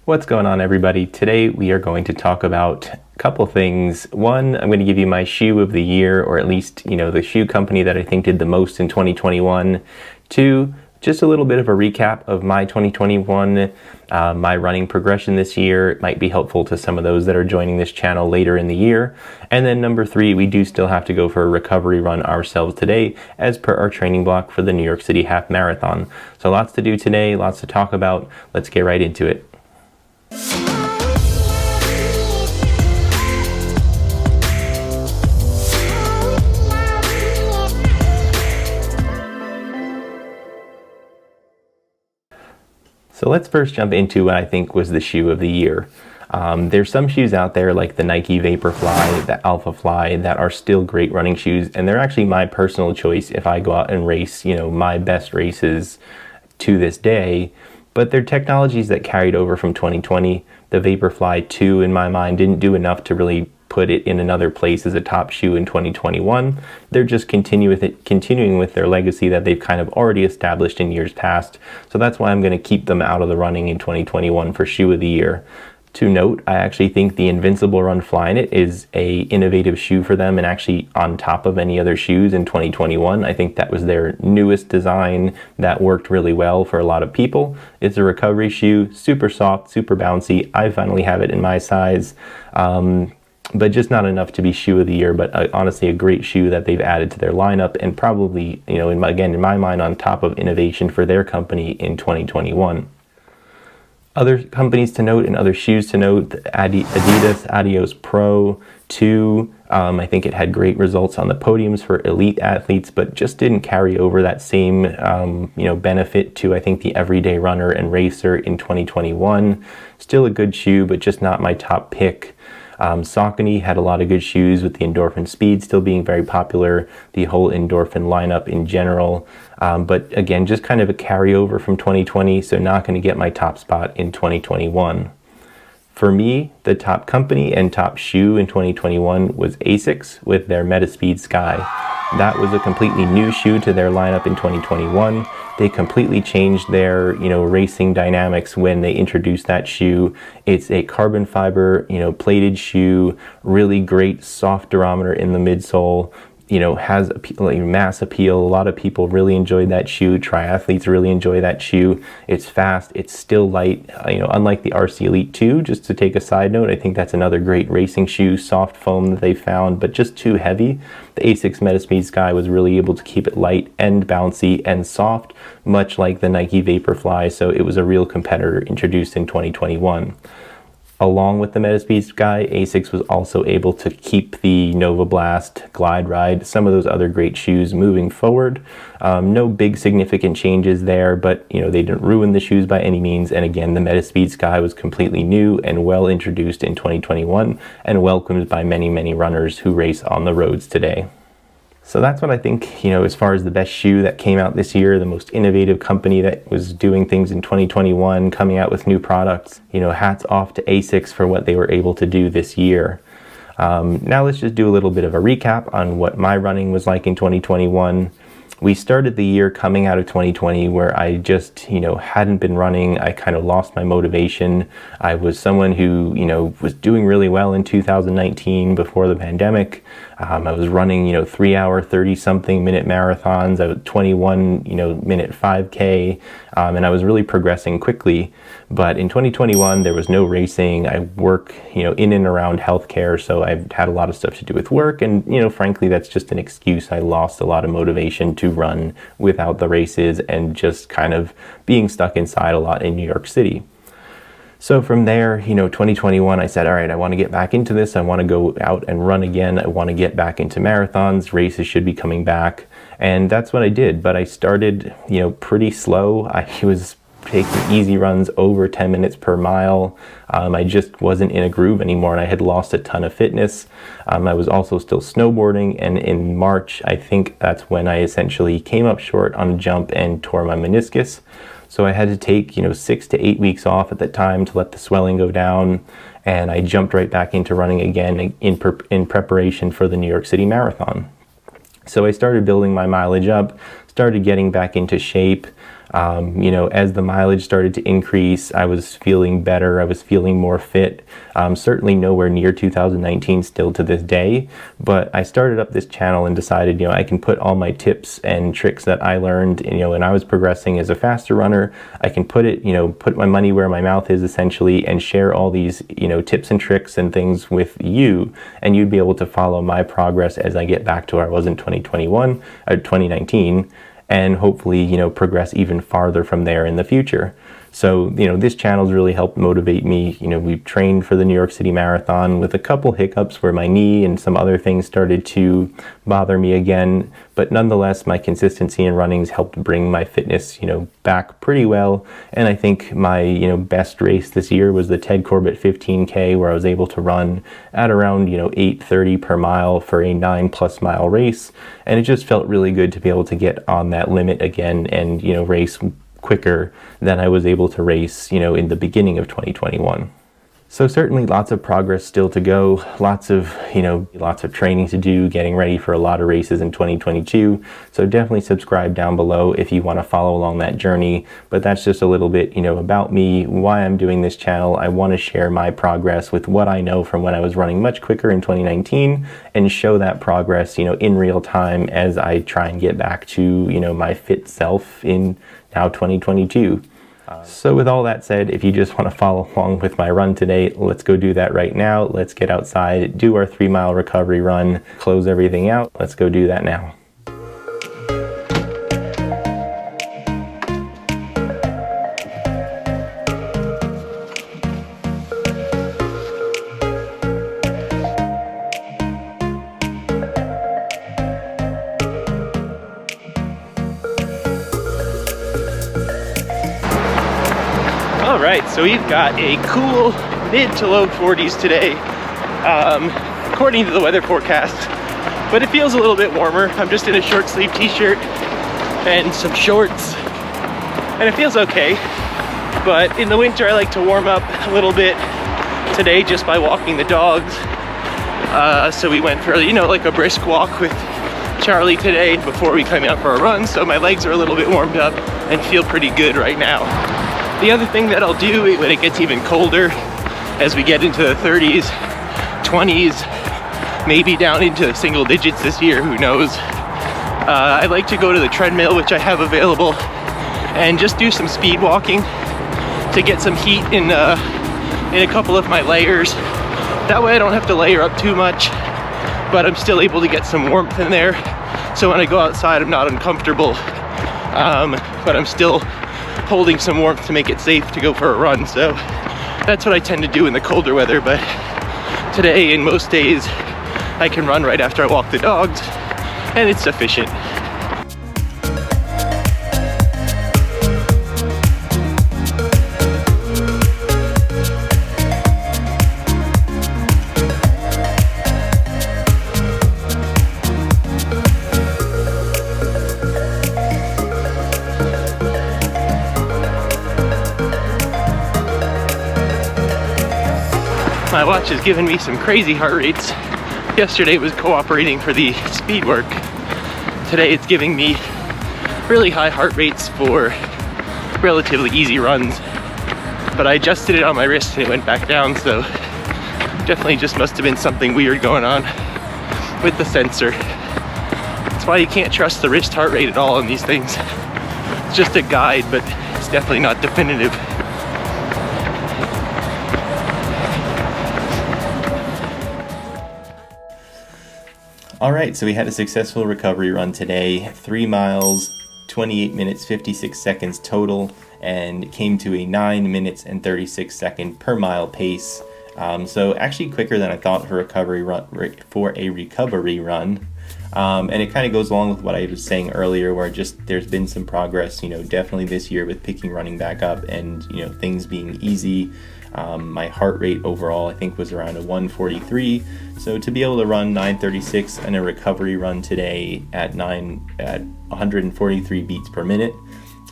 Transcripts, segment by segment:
What's going on, everybody? Today we are going to talk about a couple things. One, I'm going to give you my shoe of the year, or at least, the shoe company that I think did the most in 2021. Two, just a little bit of a recap of my 2021, my running progression this year. It might be helpful to some of those that are joining this channel later in the year. And then number three, we do still have to go for a recovery run ourselves today as per our training block for the New York City Half Marathon. So lots to do today, lots to talk about. Let's get right into it. So let's first jump into what I think was the shoe of the year. There's some shoes out there like the Nike Vaporfly, the Alphafly, that are still great running shoes, and they're actually my personal choice if I go out and race, my best races to this day. But they're technologies that carried over from 2020. The Vaporfly 2, in my mind, didn't do enough to really put it in another place as a top shoe in 2021. They're just continuing with their legacy that they've kind of already established in years past. So that's why I'm going to keep them out of the running in 2021 for shoe of the year. To note, I actually think the Invincible Run Flyknit is a innovative shoe for them, and actually on top of any other shoes in 2021. I think that was their newest design that worked really well for a lot of people. It's a recovery shoe, super soft, super bouncy. I finally have it in my size, but just not enough to be shoe of the year, but honestly a great shoe that they've added to their lineup, and probably, in my mind, on top of innovation for their company in 2021. Other companies to note and other shoes to note, Adidas Adios Pro 2. I think it had great results on the podiums for elite athletes, but just didn't carry over that same benefit to, I think, the everyday runner and racer in 2021. Still a good shoe, but just not my top pick. Saucony had a lot of good shoes, with the Endorphin Speed still being very popular, the whole Endorphin lineup in general. But again, just kind of a carryover from 2020, so not going to get my top spot in 2021. For me, the top company and top shoe in 2021 was ASICS with their Metaspeed Sky. That was a completely new shoe to their lineup in 2021. They completely changed their, racing dynamics when they introduced that shoe. It's a carbon fiber, plated shoe, really great soft durometer in the midsole. Has mass appeal. A lot of people really enjoyed that shoe. Triathletes really enjoy that shoe. It's fast. It's still light. Unlike the RC Elite 2, just to take a side note, I think that's another great racing shoe, soft foam that they found, but just too heavy. The ASICS Metaspeed Sky was really able to keep it light and bouncy and soft, much like the Nike Vaporfly, so it was a real competitor introduced in 2021. Along with the Metaspeed Sky, ASICS was also able to keep the Nova Blast, Glide Ride, some of those other great shoes moving forward. No big significant changes there, but they didn't ruin the shoes by any means. And again, the Metaspeed Sky was completely new and well introduced in 2021 and welcomed by many, many runners who race on the roads today. So that's what I think, as far as the best shoe that came out this year, the most innovative company that was doing things in 2021, coming out with new products. Hats off to ASICS for what they were able to do this year. Now let's just do a little bit of a recap on what my running was like in 2021. We started the year coming out of 2020 where I just, hadn't been running. I kind of lost my motivation. I was someone who, was doing really well in 2019 before the pandemic. I was running, 3-hour, 30-something minute marathons. I was 21, minute 5K, and I was really progressing quickly. But in 2021, there was no racing. I work, in and around healthcare, so I've had a lot of stuff to do with work. And, frankly, that's just an excuse. I lost a lot of motivation to run without the races and just kind of being stuck inside a lot in New York City. So from there, 2021, I said, all right, I want to get back into this. I want to go out and run again. I want to get back into marathons. Races should be coming back. And that's what I did. But I started, pretty slow. I was taking easy runs over 10 minutes per mile. I just wasn't in a groove anymore, and I had lost a ton of fitness. I was also still snowboarding, and in March, I think that's when I essentially came up short on a jump and tore my meniscus. So I had to take, 6 to 8 weeks off at that time to let the swelling go down, and I jumped right back into running again in preparation for the New York City Marathon. So I started building my mileage up, started getting back into shape. You know, as the mileage started to increase, I was feeling better. I was feeling more fit. Certainly nowhere near 2019 still to this day, but I started up this channel and decided, you know, I can put all my tips and tricks that I learned, you know, when I was progressing as a faster runner. I can put it, you know, put my money where my mouth is essentially, and share all these, you know, tips and tricks and things with you, and you'd be able to follow my progress as I get back to where I was in 2021 or 2019, and hopefully, you know, progress even farther from there in the future. So, you know, this channel's really helped motivate me. You know, we've trained for the New York City Marathon with a couple hiccups where my knee and some other things started to bother me again. But nonetheless, my consistency in running's helped bring my fitness, you know, back pretty well. And I think my, you know, best race this year was the Ted Corbett 15K, where I was able to run at around, you know, 8:30 per mile for a 9+ mile race. And it just felt really good to be able to get on that limit again and, you know, race quicker than I was able to race, you know, in the beginning of 2021. So certainly lots of progress still to go, lots of training to do, getting ready for a lot of races in 2022. So definitely subscribe down below if you want to follow along that journey. But that's just a little bit, you know, about me, why I'm doing this channel. I want to share my progress with what I know from when I was running much quicker in 2019 and show that progress, you know, in real time as I try and get back to, you know, my fit self in now 2022. So with all that said, if you just want to follow along with my run today, let's go do that right now. Let's get outside, do our 3-mile recovery run, close everything out. Let's go do that now. All right, so we've got a cool mid to low 40s today, according to the weather forecast, but it feels a little bit warmer. I'm just in a short sleeve t-shirt and some shorts, and it feels okay. But in the winter, I like to warm up a little bit today just by walking the dogs. So we went for, you know, like a brisk walk with Charlie today before we came out for a run. So my legs are a little bit warmed up and feel pretty good right now. The other thing that I'll do when it gets even colder, as we get into the 30s, 20s, maybe down into the single digits this year, who knows. I like to go to the treadmill, which I have available, and just do some speed walking to get some heat in a couple of my layers. That way I don't have to layer up too much, but I'm still able to get some warmth in there. So when I go outside, I'm not uncomfortable, but I'm still holding some warmth to make it safe to go for a run. So that's what I tend to do in the colder weather. But today and most days I can run right after I walk the dogs, and it's sufficient. My watch has given me some crazy heart rates. Yesterday it was cooperating for the speed work. Today it's giving me really high heart rates for relatively easy runs. But I adjusted it on my wrist and it went back down, so definitely just must have been something weird going on with the sensor. That's why you can't trust the wrist heart rate at all on these things. It's just a guide, but it's definitely not definitive. All right, so we had a successful recovery run today, 3 miles, 28 minutes, 56 seconds total, and came to a 9 minutes and 36 second per mile pace. So actually quicker than I thought for a recovery run. And it kind of goes along with what I was saying earlier, where just there's been some progress, you know, definitely this year with picking running back up and, you know, things being easy. My heart rate overall, I think, was around a 143. So to be able to run 936 in a recovery run today at 143 beats per minute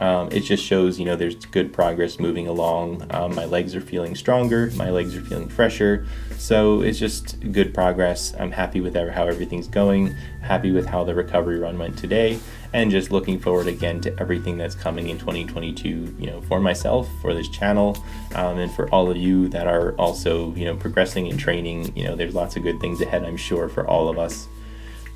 It just shows, you know, there's good progress moving along. My legs are feeling stronger, my legs are feeling fresher, so it's just good progress. I'm happy with how everything's going, happy with how the recovery run went today, and just looking forward again to everything that's coming in 2022, you know, for myself, for this channel, and for all of you that are also, you know, progressing and training. You know, there's lots of good things ahead, I'm sure, for all of us.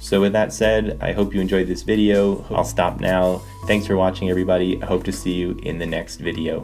So with that said, I hope you enjoyed this video. I'll stop now. Thanks for watching, everybody. I hope to see you in the next video.